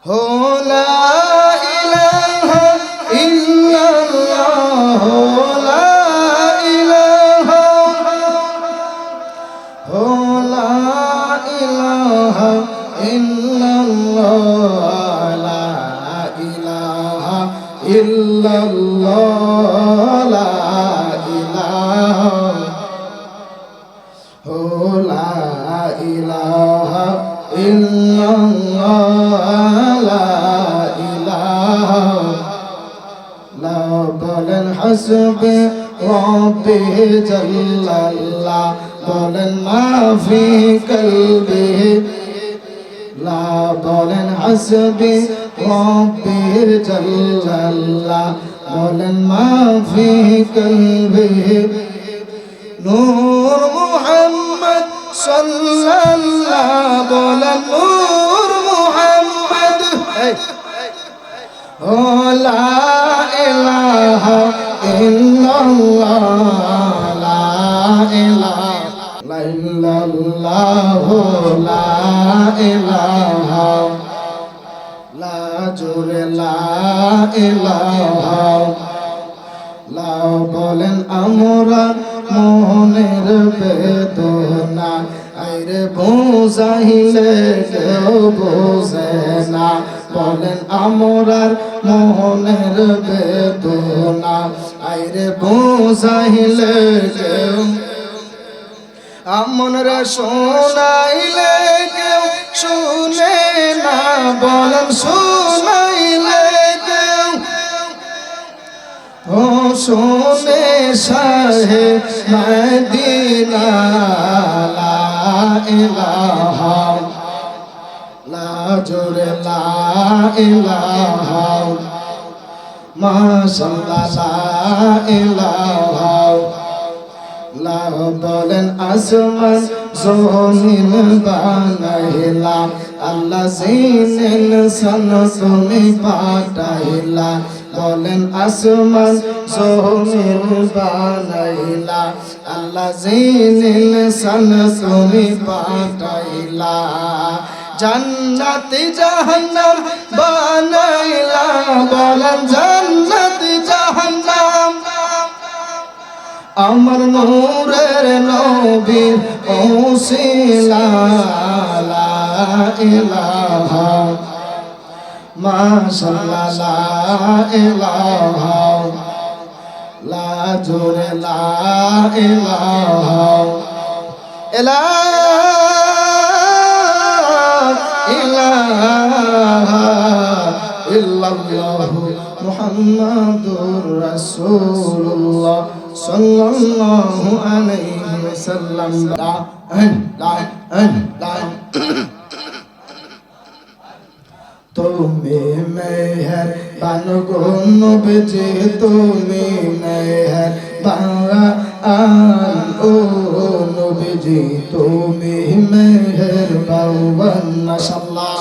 হো লা ইলাহা ইল্লাল্লাহ, হো লা ইলাহা, হো লা ইলাহা ইল্লাল্লাহ, লা ইলাহা ইল্লাল্লাহ, লা ইলাহা, হো লা ইলাহা ইল্লাল্লাহ, লা ইলাহা, লা বলেন হাসবি রব্বি জাল্লাল্লাহ, বলেন মাফি কলবি, লা বলেন হাসবি রব্বি জাল্লাল্লাহ, বলেন মাফি কলবি, নূর মুহাম্মদ সাল্লাল্লাহ, বলেন নূর মুহাম্মদ, ও লা ইলাহা ইল্লাল্লাহ, লা ইলাহা ইল্লাল্লাহ, লা ইলাহা, লা জোরে লা ইলাহা, লা বলেন আমরা মনের বেদনা, আইরে বুঝাইলে কেউ বোঝে না, বলেন আমরার মনের বেদনা, আইরে বুঝাইলে কেউ, আমনরা শোনাইলে কেউ শুনে না, বলেন শোনাইলে কেউ, ও শোনে শাহে মদিনা, লা ইলাহা, লা জোরে লা ইলাহা, মাশাআল্লাহ লা ইলাহা, লা বলেন আসমান জমিন বানাইলা, আল্লাহ জিন ইনসান তুমি পাঠাইলা, বলেন আসমান জমিন বানাইলা, আল্লাহ জিন ইনসান তুমি পাঠাইলা, জান্নাত জাহান্নাম বানাইলা, বলেন জান্নাত জাহান্নাম, আমার নূরের নবীর ওসিলা, লা ইলাহা, মাশাআল্লাহ লা ইলাহা, লা জোরে লা ইলাহা, ইলাহা ইল্লাল্লাহু মুহাম্মাদুর রাসূলুল্লাহ সাল্লাল্লাহু আলাইহি ওয়াসাল্লাম, তুমি মেহেরবান গো নবীজি, তুমি মেহেরবান ও নবীজি, তুমি মেহেরবান, মাশাআল্লাহ,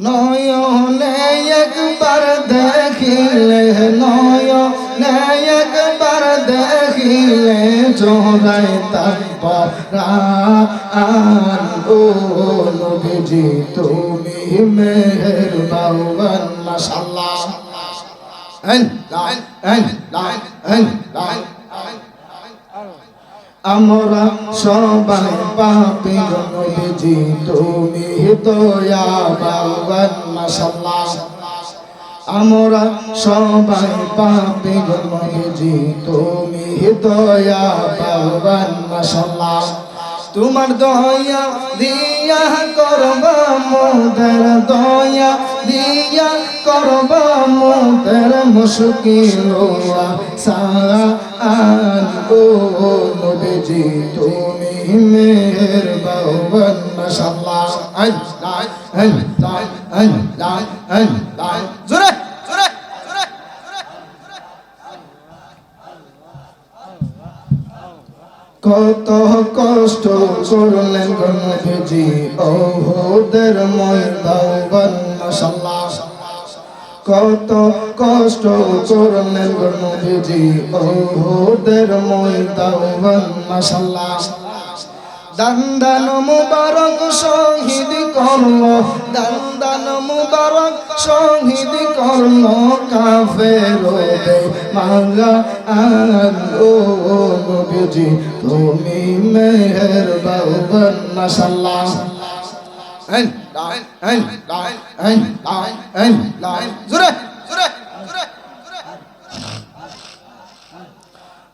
নয়নে একবার দেখিলে, নয়নে একবার দেখিলে, জোড়াই তাকবার ও নবীজি, তুমি মেহেরবান, মাশাআল্লাহ, আমরা সবাই পাপী নবীজি, তুমি দয়াবান, মাশাআল্লাহ, আমরা সবাই পাপী নবীজি, তুমি দয়াবান, মাশাআল্লাহ, তোমার দয়া দিয়া করবা মোদের, দয়া দিয়া করবা মোদের মুশকিল আসান, ও নবীজি, তুমি মেহেরবান, মাশাআল্লাহ, জোরে কত কষ্ট করলেন গো নবীজি, ওহুদের ময়দান, মাশাআল্লাহ, কত কষ্ট করলেন গো নবীজি, ওহুদের ময়দান, মাশাআল্লাহ, দান দান মুবারক শহীদ করলো দান দান মুবারক শহীদ করলো কাফের মাঙ্গা ও নবীজি তুমি মেহেরবান মাশাআল্লাহ জোরে জোরে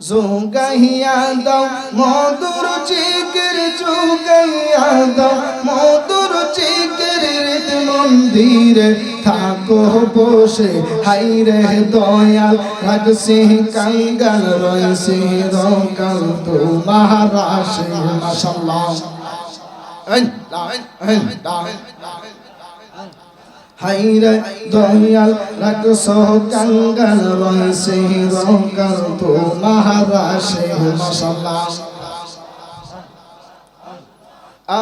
জুগাইয়া দাও মধুর জিকির জুগাইয়া দাও মধুর জিকির হৃদ মন্দিরে থাকো বসে হাইরে দয়াল রাখছি কাঙ্গাল রয়েছে রকাল তোমার আসে মাশাআল্লাহ হাইরে দয়াল রাখছো কাঙ্গাল রয়েছে রকাল তোমার আসে মাশাআল্লাহ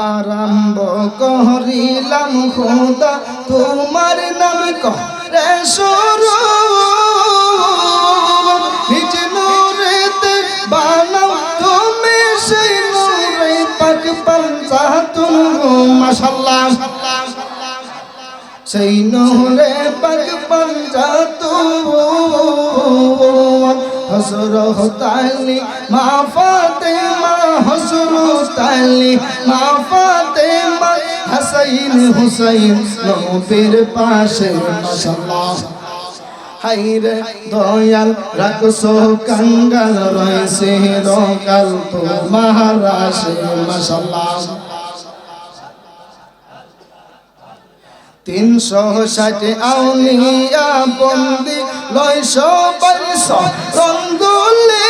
আরম্ভ করিলাম খোদা তোমার নাম করে শুরু নিজ নূরেতে বানাও তুমি সেই নূরে পাক পাঞ্জাতুন মাশাআল্লাহ সেই নূরে পাক পাঞ্জাতুন হযরত আলী মা ফাতেমা হযরত আলী মা ফাতেমা হাসাইন হুসাইন নবীর পাশে মাশাআল্লাহ হাইরে দয়াল রাখছো কাঙ্গাল রয়েছে রকাল তোমার আসে মাশাআল্লাহ 360 আউলিয়া বন্দি 922 রঙ্গুলি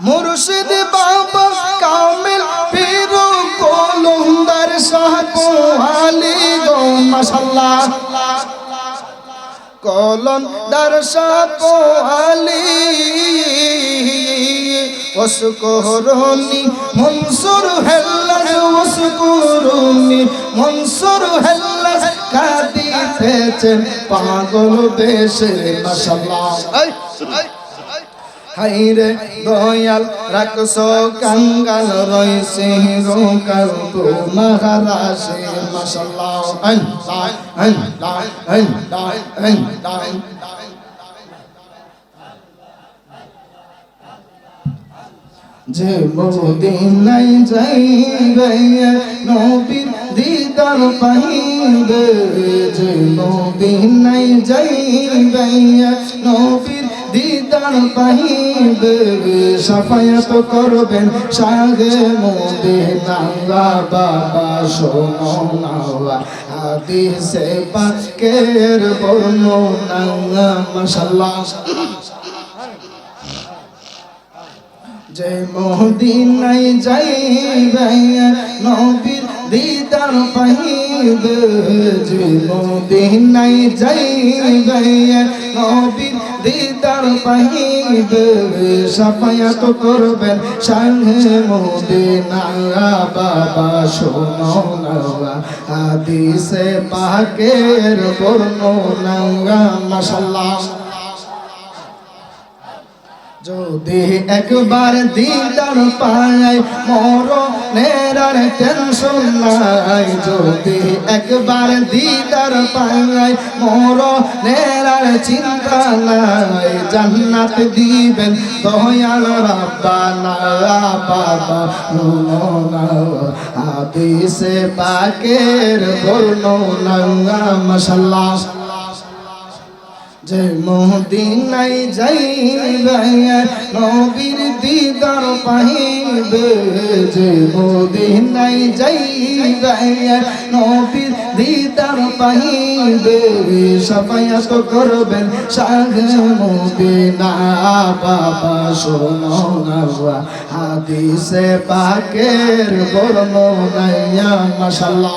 মুর্শিদ বাবা কামিল পীর কলন্দার শাহ কোহালি গো মাশাআল্লাহ কলন্দার শাহ কোহালি ওয়াসকুরুনি মনসুর হেল্লাস ওয়াসকুরুনি মনসুর হেল্লাস কাঁদিতেছেন পাগল বেশে মাশাআল্লাহ হাইরে দয়াল রাখছো কাঙ্গাল রয়েছে রকাল তোমার আসে মাশাআল্লাহ যে মদিনায় যাইবে নবীর দিদার পাইবে যে মদিনায় যাইবে নবীর দিদার পাইবে শাফায়াত করবেন শাহে মদিনা বাবা শোনো না হাদিসে পাকের বর্ণনা মাশাআল্লাহ যে মদিনায় যাইবে নবীর দিদার পাইবে যে মদিনায় যাইবে নবীর দিদার পাইবে শাফায়াত করবেন শাহে মদিনা বাবা শোনো না হাদিসে পাকের বর্ণনা মাশাআল্লাহ যদি একবার দিদার পাই মরণের আর টেনশন নাই যদি একবার দিদার পাই মরণের আর চিন্তা নাই জান্নাত দিবেন দয়াল রাব্বানা বাবা নুনা হাদিসে পাকের বর্ণনা মাশাআল্লাহ যে মদিনায় যাইবে নবীর দিদার পাইবে যে মদিনায় যাইবে নবীর দিদার পাইবে শাফায়াত করবেন শাহে মদিনা বাবা শোনো না হাদিসে পাকের বর্ণনা মাশাআল্লাহ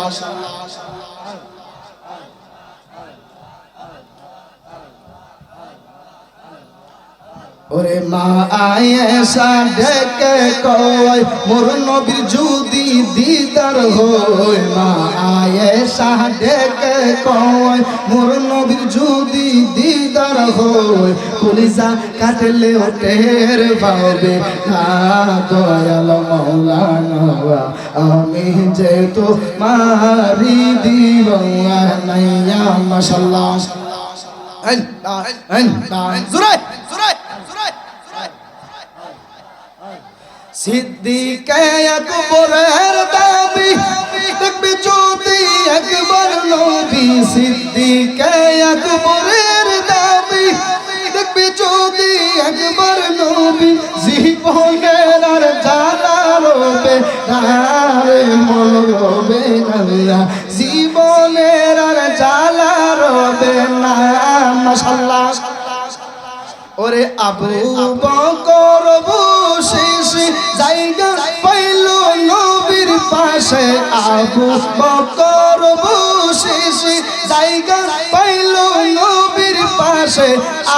ওরে মা আয়েশা ডেকে কয় মোর নবীর যদি দিদার হয় মা আয়েশা ডেকে কয় মোর নবীর যদি দিদার হয় কলিজা কাটলে টের পাবে না দয়াল মাওলানা আমি যে তো মারি দিওয়ানা মাশাআল্লাহ জোরে সিদ্দিকে আকবরের দাবি দেখবি যদি একবার নবী সিদ্দিকে আকবরের দাবি দেখবি যদি একবার নবী জীবনের আর জ্বালা রবে রে মন রবে না জীবনের আর জ্বালা রবে না মাশাআল্লাহ ওরে আবু বকর বসিস জায়গা পাইল নবীর পাশে আবু বকর বসিস জায়গা পাইল নবীর পাশে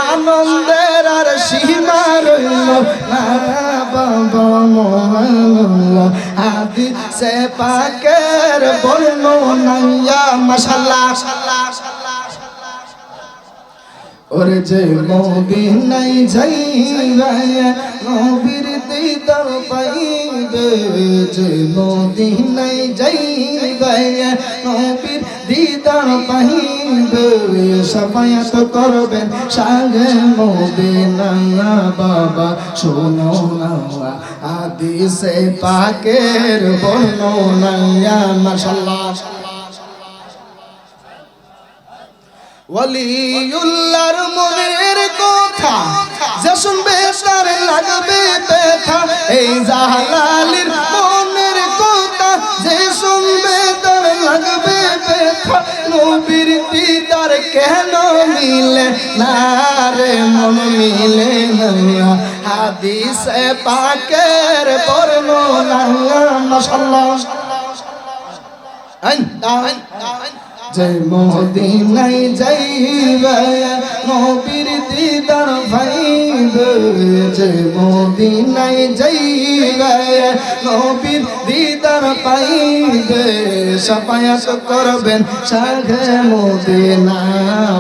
আনন্দের আর সীমা রইল না বাবা মোহাম্মদ হাদিসে পাকের বর্ণনা মাশাআল্লাহ ওরে যে মদিনায় যাইবে নবীর দিদার পাইবে যে মদিনায় যাইবে নবীর দিদার পাইবে শাফায়াত করবেন সাগে মদিনা বাবা শোনো না হাদিসে পাকের বর্ণনা মাশাআল্লাহ ওয়ালিউল্লাহর মনের কথা যে শুনবে তার লাগবে ব্যথা এই জালালির মনের কথা যে শুনবে তার লাগবে ব্যথা নবীর দিদার কেন মিলে না রে মন মিলে না হাদিসে পাকের বর্ণনা মাশাআল্লাহ যে মদিনায় যাইবে নবীর দিদার পাইবে যে মদিনায় যাইবে নবীর দিদার পাইবে শাফায়াত করবেন সাগে মদিনা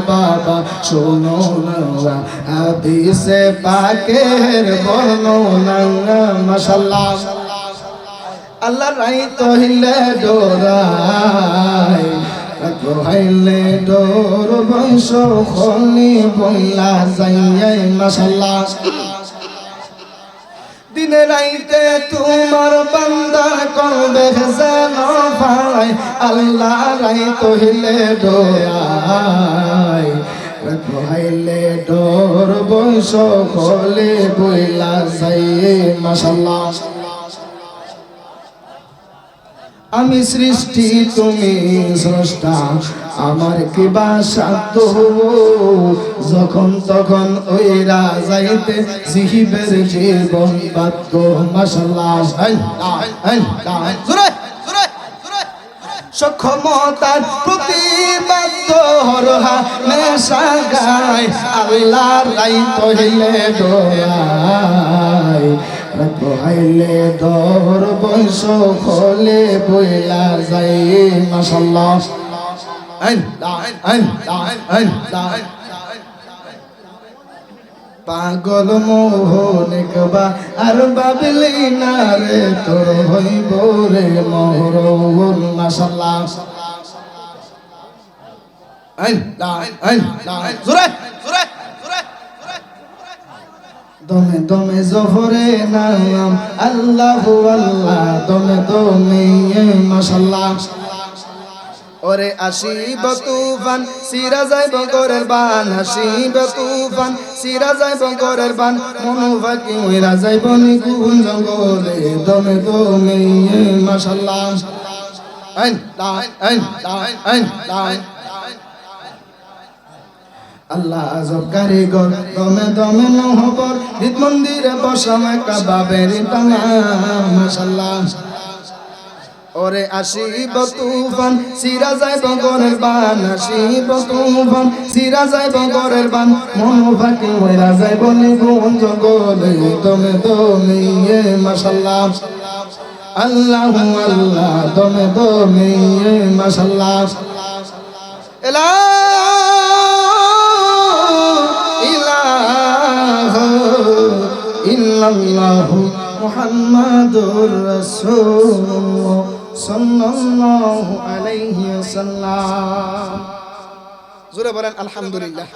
বাবা শোনো না হাদিসে পাকের বর্ণনা মাশাআল্লাহ আল্লাহ রাই তহিলে ডোরাই হাইলে ডোর বংশ খনি বইলা যাইয়াই মাশাআল্লাহ দিনে রাইতে তোমার বান্দা করবে যেন ভাই আল্লাহ রাই তহিলে ডোরাই হাইলে ডোর বংশ খনি বইলা যাই মাশাআল্লাহ আমি সৃষ্টি তুমি স্রষ্টা আমার কি বা সাধ্য যখন তখন ওই রাজাইতে জিহিবের জীবন বাধ্য মাশাআল্লাহ সক্ষমতার প্রতিবাদ্য হরহা নেশা গায় আল্লাহর রাই তহিলে ডোরাই হাইলে ডোর বংশ খোলে বইলা যাই মাশাআল্লাহ পাগল মোহন একবা আর বাবলি না রে তোর হইব রে মহরণ মাশাআল্লাহ দমে দমে জোহরে নাম আল্লাহু আল্লাহ দমে দমে মাশাআল্লাহ ওরে আসিব তুফান সিরা যাইব গরের বান আসিব তুফান সিরা যাইব গরের বান মনোভাকি হইরা যাইব নিকুঞ্জ জঙ্গলে দমে দমে মাশাআল্লাহ আল্লাহ আজব কারিগর দমে দমে নহবর ঈদ মন্দিরে বসামে কাবাবের টানা মাশাআল্লাহ ওরে আসিব তুফান সিরা যাইব গরের বান আসিব তুফান সিরা যাইব গরের বান মন ফাঁকি হইরা যাইব নিগুণ জঙ্গলে দমে দমে মাশাআল্লাহ আল্লাহু আল্লাহ দমে দমে মাশাআল্লাহ লা ইলাহা ইল্লাল্লাহু মুহাম্মাদুর রাসূলুল্লাহ সাল্লাল্লাহু আলাইহি ওয়াসাল্লাম। জোরে বলেন আলহামদুলিল্লাহ।